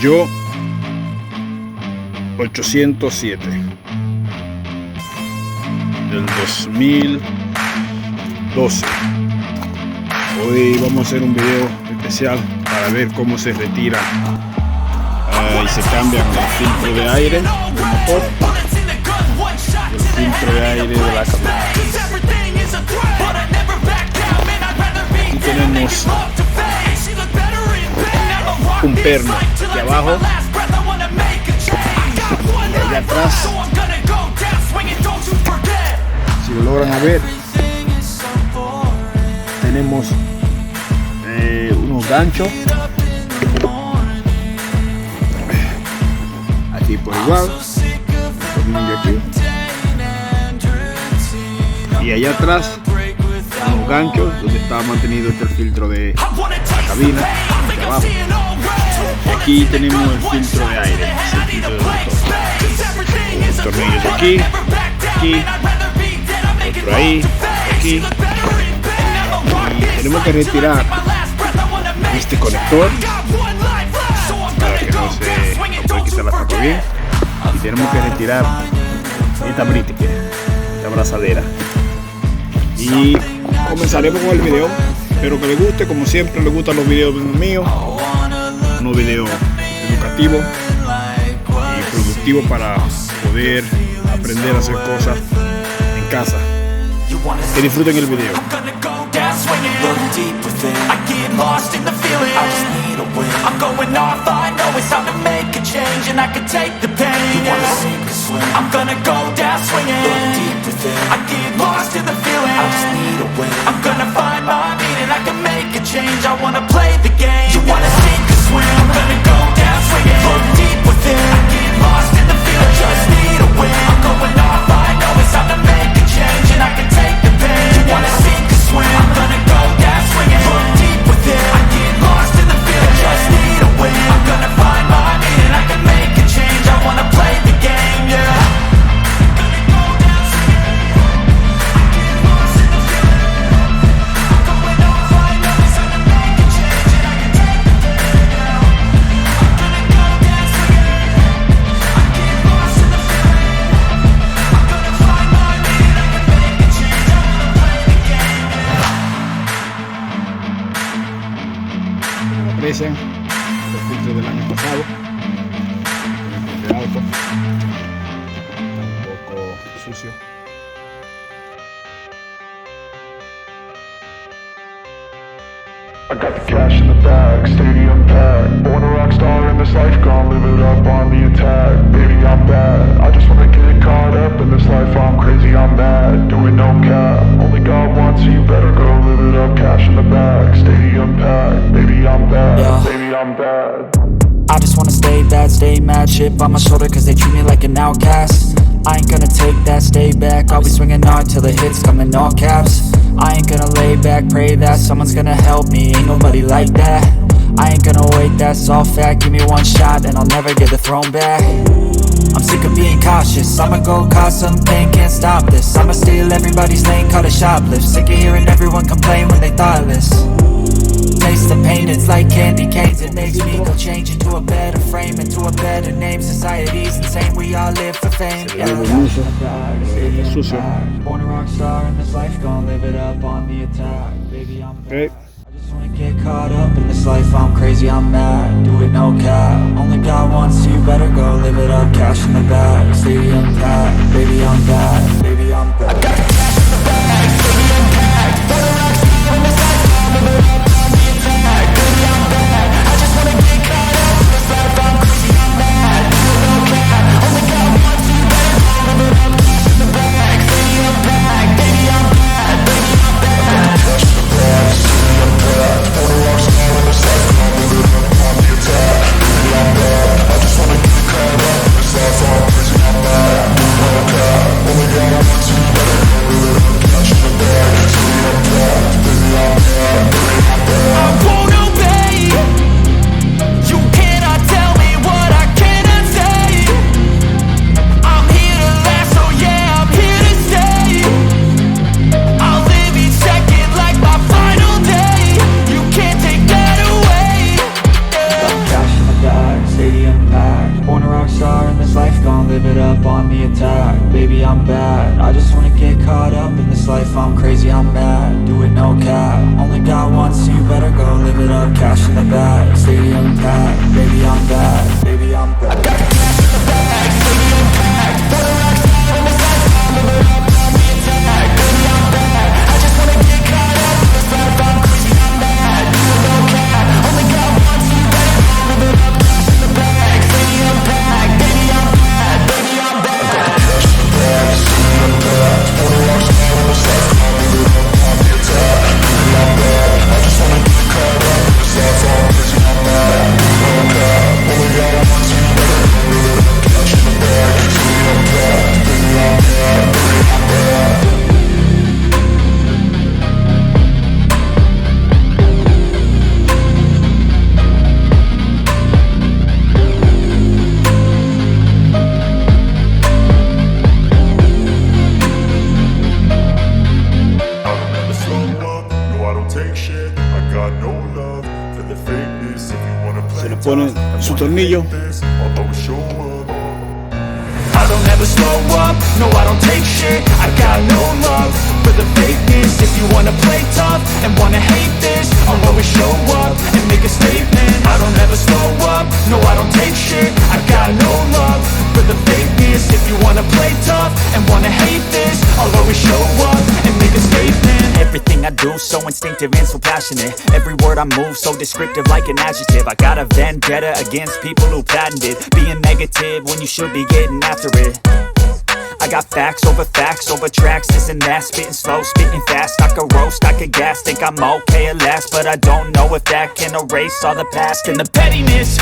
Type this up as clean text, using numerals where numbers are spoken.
Peugeot 807 del 2012. Hoy vamos a hacer un video especial para ver cómo se retira y se cambian el filtro de aire del motor y el filtro de aire de la cabina. Aquí tenemos un perno de abajo y allá atrás, si lo logran ver, tenemos unos ganchos aquí por igual, tornillo aquí, y allá atrás unos ganchos donde está mantenido el filtro de la cabina de abajo. Y aquí tenemos el filtro de aire, el filtro del motor. Un tornillo de aquí, otro ahí, aquí. Y tenemos que retirar este conector para que no pueda quitar la tapa bien. Y tenemos que retirar esta brítica, la abrazadera. Y comenzaremos con el video. Espero que les guste, como siempre les gustan los videos míos, unos videos educativos y productivos para poder aprender a hacer cosas en casa. Que disfruten el video. Change, I wanna play the game. You wanna sink or swim? I'm gonna go down swinging. Look deep within. I get lost in the feeling. Just need a win. I'm going off. I know it's time to make a change, and I can take the pain. You wanna sink or swim? I'm gonna go down swinging. Look deep within. I get lost in the feeling. Just need a win. I'm gonna find my meaning. I can make a change. I wanna play the game, yeah. Aprecian los filtros del año pasado, el de auto, un poco sucio. I got the cash in the bag, stadium packed. Born a rock star in this life, gonna live it up on the attack. Baby, I'm bad, I just wanna get caught up in this life. I'm crazy, I'm mad, doing no cap. Only God wants, so you better go live it up. Cash in the bag, stadium packed. Baby, I'm bad, yeah. Baby, I'm bad. I just wanna stay bad, stay mad. Chip on my shoulder cause they treat me like an outcast. I ain't gonna take that, stay back. I'll be swinging hard till the hits come in all caps. I ain't gonna lay back, pray that someone's gonna help me. Ain't nobody like that. I ain't gonna wait, that's all fact. Give me one shot and I'll never get the throne back. I'm sick of being cautious. I'ma go cause something, can't stop this. I'ma steal everybody's lane, call it shoplift. Sick of hearing everyone complain when they thoughtless. Taste the pain, it's like candy canes. It makes me go change into a better frame, into a better name. Society's insane, we all live for fame. Sucio. Born a rock star in this life, gonna live it up on the attack. Baby, I'm Okay. I just wanna get caught up in this life. I'm crazy, I'm mad, do it no cap. Only God wants, so you better go live it up. Cash in the bag, stadium packed. Baby, I'm bad, baby, I'm bad. I got the cash in the bag, stadium packed. Born a rock star in this life, gonna live it up on the attack. Baby, I'm bad, I just wanna get caught up in this life. I'm crazy, I'm mad, do it no cap. Only God wants, so you better go live it up. Cash in the bag, stadium packed. Baby, I'm bad, baby, I'm bad. Cash in the bag, stadium packed. Born a rock star in this life, gonna live it up on the attack. Baby, I'm bad, I just wanna get caught up in this life. I'm crazy, I'm mad, do it no cap. Only God wants, so you better go take shit. I got no love for the fakeness. If you wanna play Se le pone su tornillo. although show up. I don't ever slow up, no I don't take shit. I got no love for the fakeness. If you wanna play tough and wanna hate this, I'll always show up and make a statement. I don't ever slow up, no I don't take shit. I got no love for the fakeness. If you wanna play tough and wanna hate this, I'll always show up and make a statement. Everything I do so instinctive and so passionate. Every word I move so descriptive like an adjective. I got a vendetta against people who patented being negative when you should be getting after it. I got facts over tracks, this and that. Spitting slow, spitting fast. I could roast, I could gas. Think I'm okay at last, but I don't know if that can erase all the past and the pettiness.